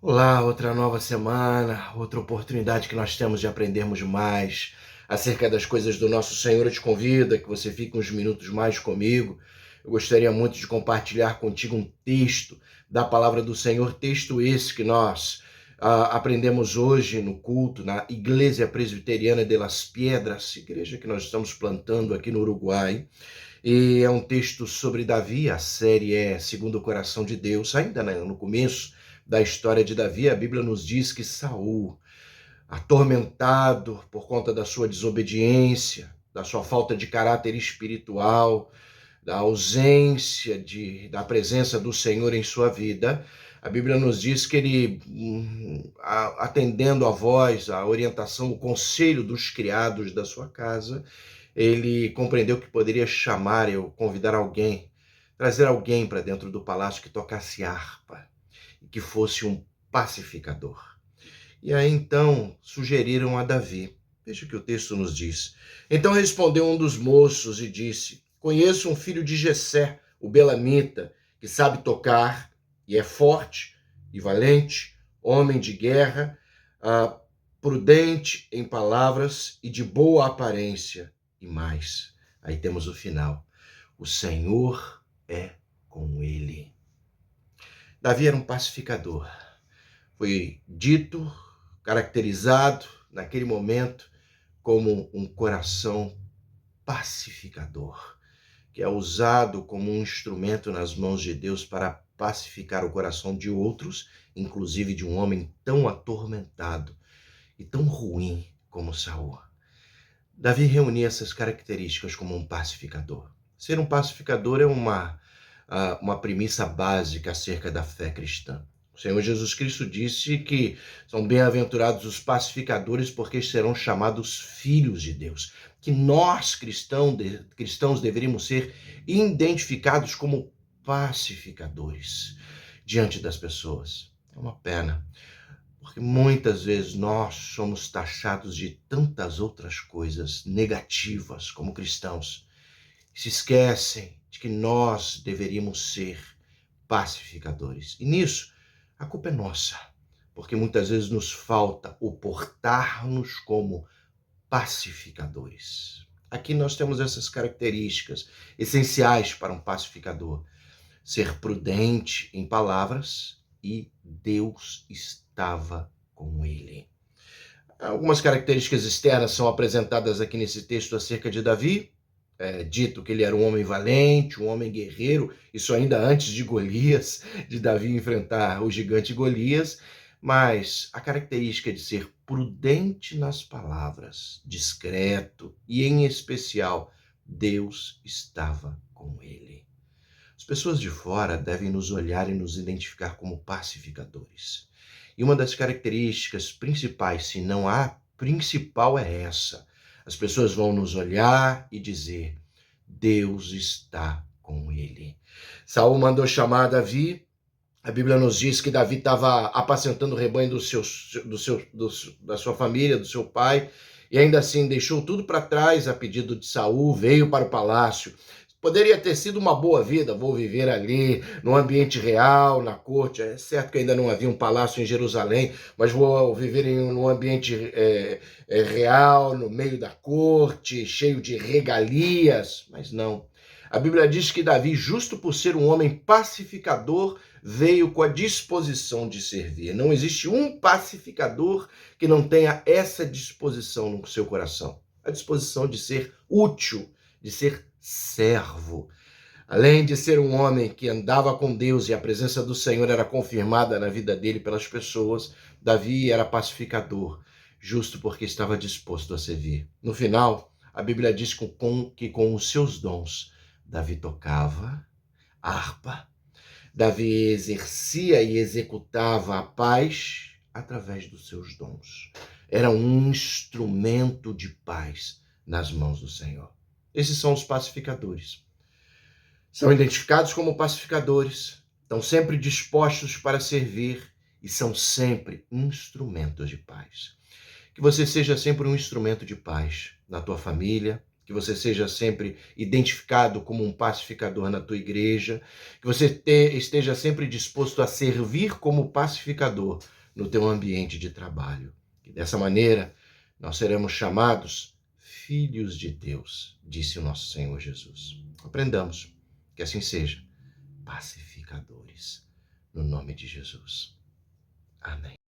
Olá, outra nova semana, outra oportunidade que nós temos de aprendermos mais acerca das coisas do nosso Senhor. Eu te convido a que você fique uns minutos mais comigo. Eu gostaria muito de compartilhar contigo um texto da palavra do Senhor, texto esse que nós aprendemos hoje no culto, na Igreja Presbiteriana de Las Piedras, igreja que nós estamos plantando aqui no Uruguai. E é um texto sobre Davi, a série é Segundo o Coração de Deus. Ainda no começo da história de Davi, a Bíblia nos diz que Saul, atormentado por conta da sua desobediência, da sua falta de caráter espiritual, da ausência da presença do Senhor em sua vida, a Bíblia nos diz que ele, atendendo a voz, a orientação, o conselho dos criados da sua casa, ele compreendeu que poderia chamar ou convidar alguém, trazer alguém para dentro do palácio que tocasse harpa e que fosse um pacificador. E aí então sugeriram a Davi. Veja o que o texto nos diz. Então respondeu um dos moços e disse: Conheço um filho de Jessé, o belamita, que sabe tocar e é forte e valente, homem de guerra, prudente em palavras e de boa aparência. E mais, aí temos o final. O Senhor é com ele. Davi era um pacificador. Foi dito, caracterizado naquele momento como um coração pacificador, que é usado como um instrumento nas mãos de Deus para pacificar o coração de outros, inclusive de um homem tão atormentado e tão ruim como Saul. Davi reunia essas características como um pacificador. Ser um pacificador é uma premissa básica acerca da fé cristã. O Senhor Jesus Cristo disse que são bem-aventurados os pacificadores, porque serão chamados filhos de Deus. Que nós, cristãos, deveríamos ser identificados como pacificadores diante das pessoas. É uma pena, porque muitas vezes nós somos taxados de tantas outras coisas negativas como cristãos. Se esquecem de que nós deveríamos ser pacificadores. E nisso, a culpa é nossa, porque muitas vezes nos falta o portar-nos como pacificadores. Aqui nós temos essas características essenciais para um pacificador: ser prudente em palavras e Deus estava com ele. Algumas características externas são apresentadas aqui nesse texto acerca de Davi. É dito que ele era um homem valente, um homem guerreiro, isso ainda antes de Golias, de Davi enfrentar o gigante Golias, mas a característica de ser prudente nas palavras, discreto e, em especial, Deus estava com ele. As pessoas de fora devem nos olhar e nos identificar como pacificadores. E uma das características principais, se não a principal, é essa: as pessoas vão nos olhar e dizer: Deus está com ele. Saul mandou chamar Davi. A Bíblia nos diz que Davi estava apacentando o rebanho da sua família, do seu pai, e ainda assim deixou tudo para trás a pedido de Saul, veio para o palácio. Poderia ter sido uma boa vida, vou viver ali, no ambiente real, na corte. É certo que ainda não havia um palácio em Jerusalém, mas vou viver num ambiente real, no meio da corte, cheio de regalias. Mas não. A Bíblia diz que Davi, justo por ser um homem pacificador, veio com a disposição de servir. Não existe um pacificador que não tenha essa disposição no seu coração. A disposição de ser útil, de ser servo. Além de ser um homem que andava com Deus e a presença do Senhor era confirmada na vida dele pelas pessoas, Davi era pacificador, justo porque estava disposto a servir. No final, a Bíblia diz que com os seus dons, Davi tocava harpa, Davi exercia e executava a paz através dos seus dons. Era um instrumento de paz nas mãos do Senhor. Esses são os pacificadores. São identificados como pacificadores, estão sempre dispostos para servir e são sempre instrumentos de paz. Que você seja sempre um instrumento de paz na tua família, que você seja sempre identificado como um pacificador na tua igreja, que você esteja sempre disposto a servir como pacificador no teu ambiente de trabalho. E dessa maneira, nós seremos chamados filhos de Deus, disse o nosso Senhor Jesus. Aprendamos que assim seja, pacificadores, no nome de Jesus. Amém.